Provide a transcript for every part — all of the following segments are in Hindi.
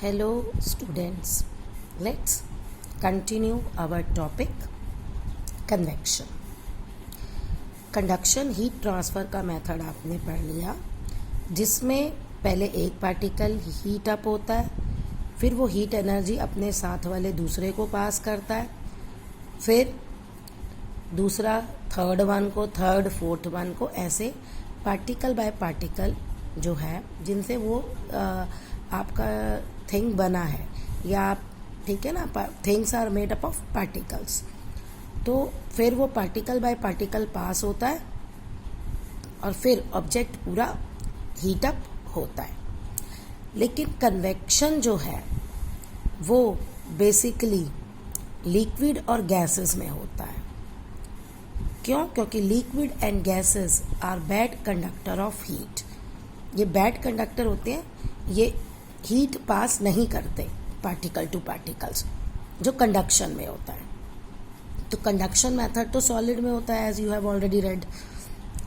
Hello students, let's continue our topic convection. Conduction heat transfer का मेथड आपने पढ़ लिया, जिसमें पहले एक पार्टिकल हीट अप होता है, फिर वो हीट एनर्जी अपने साथ वाले दूसरे को पास करता है, फिर दूसरा थर्ड वन को, थर्ड फोर्थ वन को, ऐसे पार्टिकल बाय पार्टिकल जो है जिनसे वो आपका थिंग बना है, या आप ठीक है ना, things are made up of particles. तो फिर वो पार्टिकल बाय पार्टिकल पास होता है और फिर ऑब्जेक्ट पूरा हीट अप होता है। लेकिन कन्वेक्शन जो है वो बेसिकली लिक्विड और गैसेस में होता है। क्यों? क्योंकि liquid and gases are bad conductor of heat. ये बैड कंडक्टर होते हैं, ये हीट पास नहीं करते पार्टिकल टू पार्टिकल्स, जो कंडक्शन में होता है। तो कंडक्शन मेथड तो सॉलिड में होता है, as you have already read.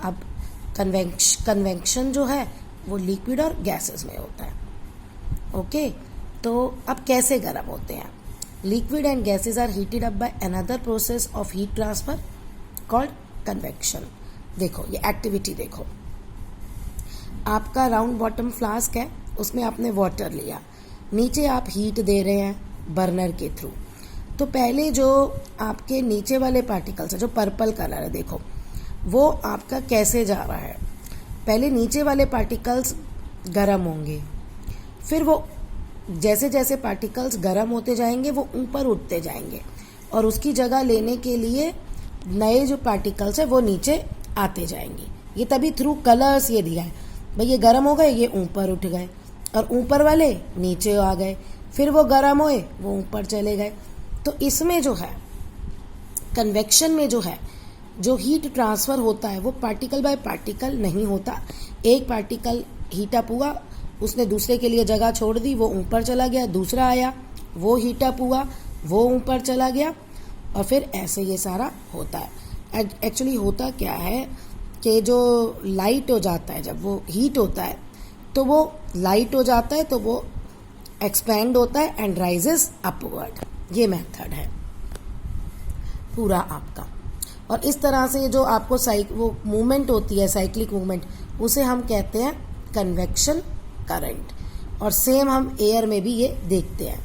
अब कन्वेक्शन जो है वो लिक्विड और गैसेस में होता है। ओके, तो अब कैसे गर्म होते हैं? Liquid and gases are heated up by another process of heat transfer called convection. देखो ये एक्टिविटी देखो, आपका राउंड बॉटम फ्लास्क है, उसमें आपने वाटर लिया, नीचे आप हीट दे रहे हैं बर्नर के थ्रू। तो पहले जो आपके नीचे वाले पार्टिकल्स है, जो पर्पल कलर है, देखो वो आपका कैसे जा रहा है। पहले नीचे वाले पार्टिकल्स गर्म होंगे, फिर वो जैसे जैसे पार्टिकल्स गर्म होते जाएंगे वो ऊपर उठते जाएंगे, और उसकी जगह लेने के लिए नए जो पार्टिकल्स है वो नीचे आते जाएंगे। ये तभी थ्रू कलर्स ये दिया है, भाई ये गर्म हो गए, ये ऊपर उठ गए, और ऊपर वाले नीचे आ गए, फिर वो गर्म हुए, वो ऊपर चले गए। तो इसमें जो है कन्वेक्शन में जो है, जो हीट ट्रांसफ़र होता है वो पार्टिकल बाय पार्टिकल नहीं होता। एक पार्टिकल हीट अप हुआ, उसने दूसरे के लिए जगह छोड़ दी, वो ऊपर चला गया, दूसरा आया, वो हीट अप हुआ, वो ऊपर चला गया, और फिर ऐसे ये सारा होता है। एक्चुअली होता क्या है कि जो लाइट हो जाता है, जब वो हीट होता है तो वो लाइट हो जाता है, तो वो एक्सपैंड होता है एंड राइजेस अपवर्ड। ये मेथड है पूरा आपका। और इस तरह से जो आपको वो मूवमेंट होती है, साइक्लिक मूवमेंट, उसे हम कहते हैं कन्वेक्शन करंट। और सेम हम एयर में भी ये देखते हैं।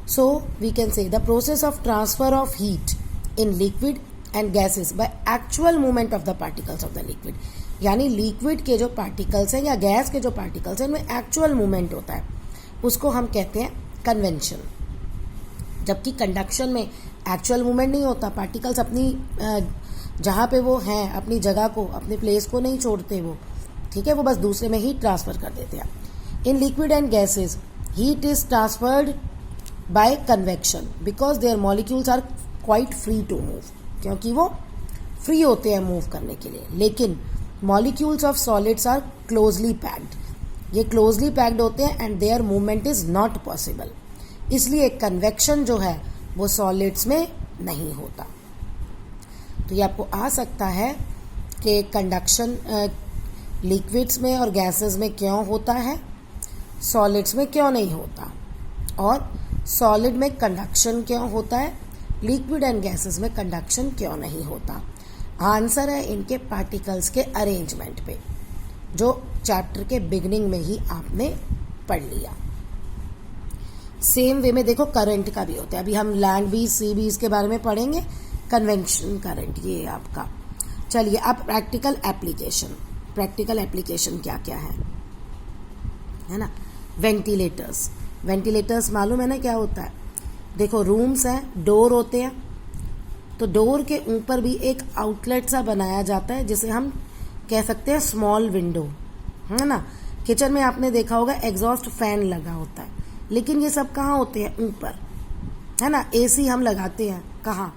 So we can say the process of transfer of heat in liquid and gases by actual movement of the particles of the liquid. यानी लिक्विड के जो पार्टिकल्स हैं या गैस के जो पार्टिकल्स हैं, उनमें एक्चुअल मूवमेंट होता है, उसको हम कहते हैं कन्वेंशन। जबकि कंडक्शन में एक्चुअल मूवमेंट नहीं होता, पार्टिकल्स अपनी जहाँ पे वो हैं, अपनी जगह को, अपने प्लेस को नहीं छोड़ते वो, ठीक है, वो बस दूसरे में हीट ट्रांसफर कर देते हैं। In liquid and gases heat is transferred by convection because there molecules are quite free to move, क्योंकि वो फ्री होते हैं मूव करने के लिए। लेकिन molecules of solids are closely packed, ये क्लोजली पैक्ड होते हैं and there movement is not possible. इसलिए कन्वेक्शन जो है वो सॉलिड्स में नहीं होता। तो ये आपको आ सकता है कि कंडक्शन लिक्विड्स में और गैसेस में क्यों होता है, सॉलिड्स में क्यों नहीं होता, और सॉलिड में कंडक्शन क्यों होता है, लिक्विड एंड गैसेस में कंडक्शन क्यों नहीं होता। आंसर है इनके पार्टिकल्स के अरेंजमेंट पे, जो चैप्टर के बिगिनिंग में ही आपने पढ़ लिया। सेम वे में देखो करंट का भी होता है। अभी हम लैंड बीज, सी बीज के बारे में पढ़ेंगे, कन्वेक्शन करंट ये आपका। चलिए अब प्रैक्टिकल एप्लीकेशन। प्रैक्टिकल एप्लीकेशन क्या क्या है ना? वेंटिलेटर्स। वेंटिलेटर्स मालूम है ना क्या होता है? देखो रूम्स हैं, डोर होते हैं, तो डोर के ऊपर भी एक आउटलेट सा बनाया जाता है, जिसे हम कह सकते हैं स्मॉल विंडो, है ना? किचन में आपने देखा होगा एग्जॉस्ट फैन लगा होता है, लेकिन ये सब कहाँ होते हैं? ऊपर, है ना? एसी हम लगाते हैं कहाँ?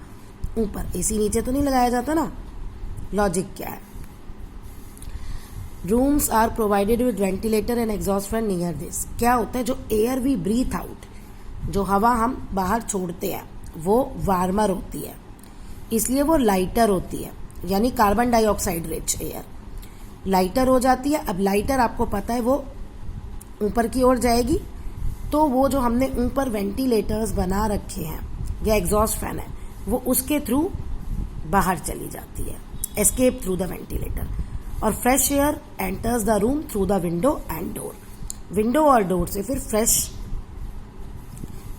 ऊपर। एसी नीचे तो नहीं लगाया जाता ना। लॉजिक क्या है? Rooms are provided with ventilator and exhaust fan near this. क्या होता है? जो एयर वी ब्रीथ आउट, जो हवा हम बाहर छोड़ते हैं, वो वार्मर होती है, इसलिए वो लाइटर होती है, यानी carbon dioxide rich air lighter हो जाती है। अब लाइटर आपको पता है वो ऊपर की ओर जाएगी, तो वो जो हमने ऊपर वेंटिलेटर्स बना रखे हैं या एग्जॉस्ट फैन है वो उसके थ्रू बाहर चली जाती है, एस्केप थ्रू द वेंटिलेटर, और fresh air enters the room through the window and door. Window और डोर से फिर फ्रेश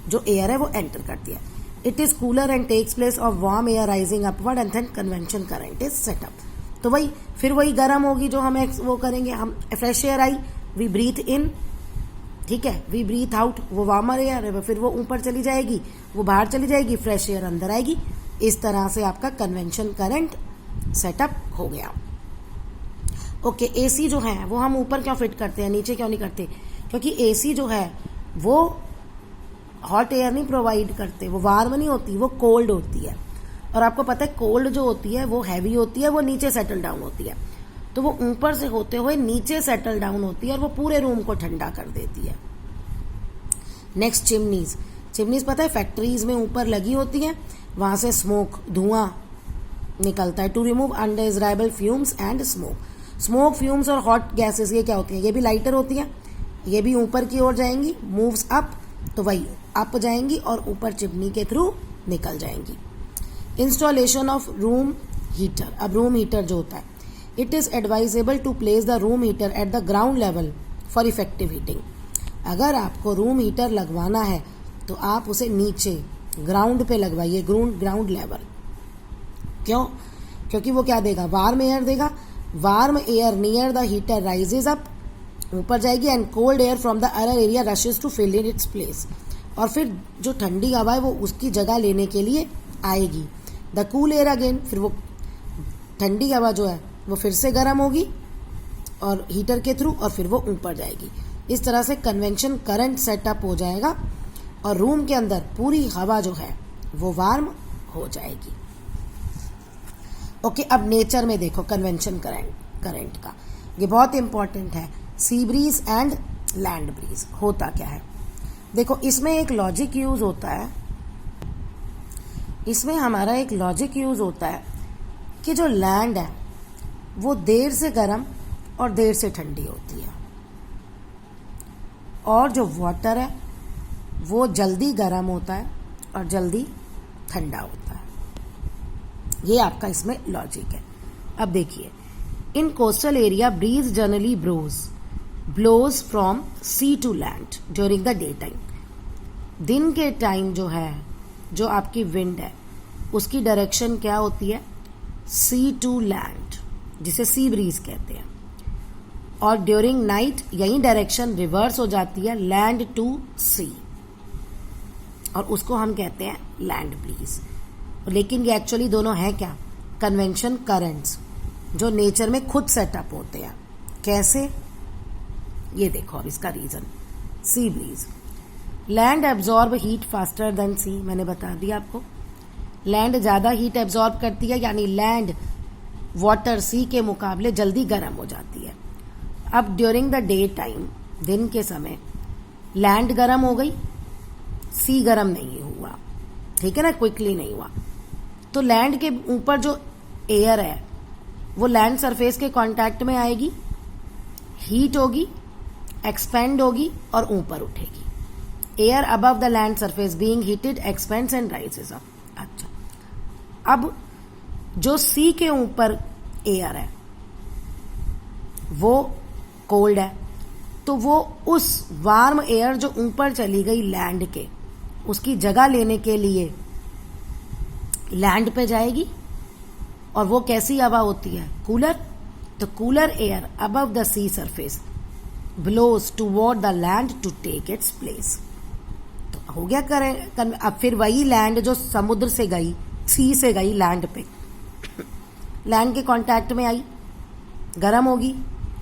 जो एयर है वो एंटर करती है। It is cooler and takes place of warm air rising upward and then convection current is set up. तो वही फिर वही गर्म होगी जो हम वो करेंगे, हम fresh air I, we breathe in, ठीक है, वी ब्रीथ आउट, वो वार्मर एयर है, फिर वो ऊपर चली जाएगी, वो बाहर चली जाएगी, फ्रेश एयर अंदर आएगी। इस तरह से आपका कन्वेंशन करंट सेटअप हो गया। ओके, एसी जो है वो हम ऊपर क्यों फिट करते हैं, नीचे क्यों नहीं करते? क्योंकि एसी जो है वो हॉट एयर नहीं प्रोवाइड करते, वो वार्म नहीं होती, वो कोल्ड होती है। और आपको पता है कोल्ड जो होती है वो हैवी होती है, वो नीचे सेटल डाउन होती है, तो वो ऊपर से होते हुए नीचे सेटल डाउन होती है और वो पूरे रूम को ठंडा कर देती है। Next chimneys. चिमनीज पता है फैक्ट्रीज में ऊपर लगी होती हैं, वहां से स्मोक, धुआं निकलता है, to remove undesirable fumes and smoke. Smoke, fumes और हॉट गैसेस ये क्या होती हैं? ये भी लाइटर होती हैं, ये भी ऊपर की ओर जाएंगी, मूव्स अप, तो वही अप जाएंगी और ऊपर चिमनी के थ्रू निकल जाएंगी। Installation of room heater. अब रूम हीटर जो होता है, it is advisable to place the room heater at the ground level for effective heating. अगर आपको रूम हीटर लगवाना है तो आप उसे नीचे ग्राउंड पे लगवाइए, ग्राउंड लेवल। क्यों? क्योंकि वो क्या देगा? वार्म एयर देगा। Warm air near the heater rises up, ऊपर जाएगी, and cold air from the other area rushes to fill in its place. और फिर जो ठंडी हवा है वो उसकी जगह लेने के लिए आएगी। द कूल एयर अगेन, फिर वो ठंडी हवा जो है वो फिर से गर्म होगी और हीटर के थ्रू, और फिर वो ऊपर जाएगी। इस तरह से कन्वेंशन करंट सेटअप हो जाएगा और रूम के अंदर पूरी हवा जो है वो वार्म हो जाएगी। ओके, अब नेचर में देखो कन्वेंशन करंट का, ये बहुत इंपॉर्टेंट है। Sea breeze and land breeze होता क्या है? देखो इसमें एक लॉजिक यूज होता है, इसमें हमारा एक लॉजिक यूज होता है कि जो लैंड है वो देर से गर्म और देर से ठंडी होती है, और जो वाटर है वो जल्दी गर्म होता है और जल्दी ठंडा होता है। ये आपका इसमें लॉजिक है। अब देखिए, in coastal area breeze generally blows from sea to land during the day time. दिन के टाइम जो है, जो आपकी विंड है उसकी डायरेक्शन क्या होती है? सी टू लैंड, जिसे सी ब्रीज कहते हैं। और ड्यूरिंग नाइट यही डायरेक्शन रिवर्स हो जाती है, लैंड टू सी, और उसको हम कहते हैं लैंड ब्रीज। लेकिन ये एक्चुअली दोनों है क्या? कन्वेंशन करंट्स, जो नेचर में खुद सेटअप होते हैं। कैसे? ये देखो अब इसका reason. Sea breeze, land absorb heat faster than sea, मैंने बता दिया आपको। लैंड ज्यादा हीट एब्जॉर्ब करती है, यानी लैंड वाटर सी के मुकाबले जल्दी गर्म हो जाती है। अब ड्यूरिंग द डे टाइम, दिन के समय, लैंड गर्म हो गई, सी गर्म नहीं हुआ, ठीक है ना, क्विकली नहीं हुआ। तो लैंड के ऊपर जो एयर है वो लैंड सरफेस के कांटेक्ट में आएगी, हीट होगी, एक्सपेंड होगी और ऊपर उठेगी। Air above the land surface being heated expends and rises up. अच्छा, अब जो सी के ऊपर एयर है वो कोल्ड है, तो वो उस वार्म एयर जो ऊपर चली गई लैंड के, उसकी जगह लेने के लिए लैंड पे जाएगी। और वो कैसी हवा होती है? कूलर। तो cooler air above the sea surface blows toward the land to take its place. तो हो गया अब फिर वही लैंड जो समुद्र से गई, सी से गई लैंड पे, लैंड के कांटेक्ट में आई, गर्म होगी,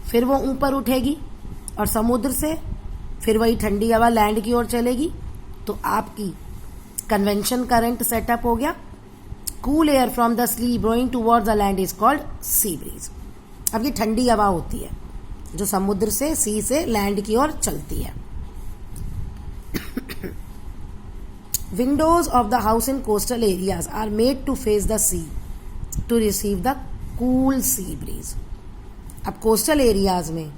फिर वो ऊपर उठेगी और समुद्र से फिर वही ठंडी हवा लैंड की ओर चलेगी। तो आपकी कन्वेंशन करंट सेटअप हो गया। Cool air from the sea blowing towards the land is called sea breeze. अब ये ठंडी हवा होती है जो समुद्र से, सी से लैंड की ओर चलती है। Windows of the house in coastal areas are made to face the sea to receive the cool sea breeze. अब कोस्टल एरियाज में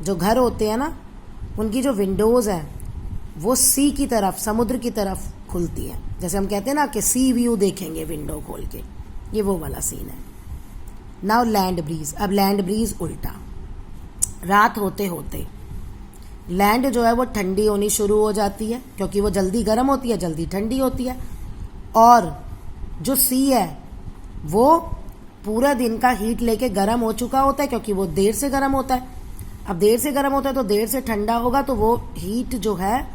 जो घर होते हैं ना, उनकी जो विंडोज हैं वो सी की तरफ, समुद्र की तरफ खुलती है। जैसे हम कहते हैं ना कि सी व्यू देखेंगे विंडो खोल के, ये वो वाला सीन है। नाउ लैंड ब्रीज, अब लैंड ब्रीज उल्टा, रात होते होते लैंड जो है वो ठंडी होनी शुरू हो जाती है, क्योंकि वो जल्दी गर्म होती है, जल्दी ठंडी होती है। और जो सी है वो पूरा दिन का हीट लेके गर्म हो चुका होता है, क्योंकि वो देर से गर्म होता है। अब देर से गर्म होता है तो देर से ठंडा होगा, तो वो हीट जो है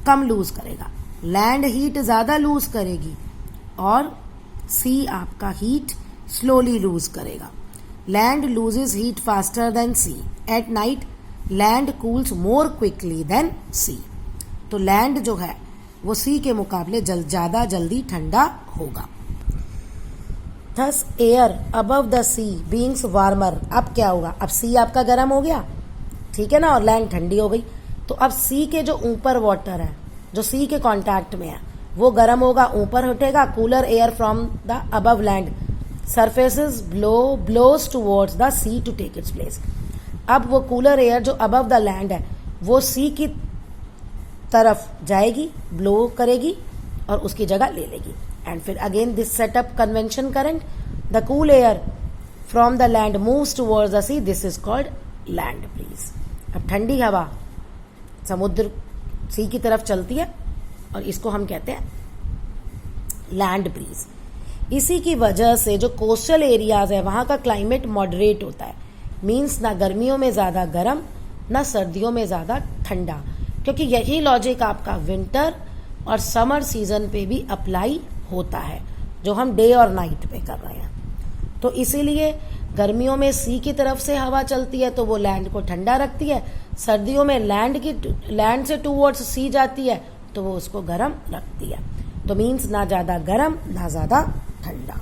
कम लूज करेगा। लैंड हीट ज़्यादा लूज करेगी और सी आपका हीट स्लोली लूज करेगा। Land loses heat faster than sea. At night land cools more quickly than sea. तो लैंड जो है वो सी के मुकाबले ज़्यादा जल्दी ठंडा होगा। Thus air above the sea beings warmer, अब क्या होगा, अब सी आपका गर्म हो गया, ठीक है ना, और लैंड ठंडी हो गई। तो अब सी के जो ऊपर वाटर है, जो सी के कांटेक्ट में है, वो गर्म होगा, ऊपर उठेगा। Cooler air from the above land surfaces blows towards the sea to take its place. अब वो कूलर एयर जो अबव द लैंड है वो सी की तरफ जाएगी, ब्लो करेगी और उसकी जगह ले लेगी। एंड फिर again this setup convention current, the cool air from the land moves towards the sea, this is called land breeze. अब ठंडी हवा समुद्र सी की तरफ चलती है और इसको हम कहते हैं लैंड ब्रीज। इसी की वजह से जो कोस्टल एरियाज है वहां का क्लाइमेट मॉडरेट होता है, मीन्स ना गर्मियों में ज़्यादा गर्म ना सर्दियों में ज़्यादा ठंडा, क्योंकि यही लॉजिक आपका विंटर और समर सीजन पे भी अप्लाई होता है जो हम डे और नाइट पे कर रहे हैं। तो इसीलिए गर्मियों में सी की तरफ से हवा चलती है तो वो लैंड को ठंडा रखती है, सर्दियों में लैंड से टूवर्ड्स सी जाती है तो वो उसको गर्म रखती है। तो मीन्स ना ज़्यादा गर्म ना ज़्यादा ठंडा।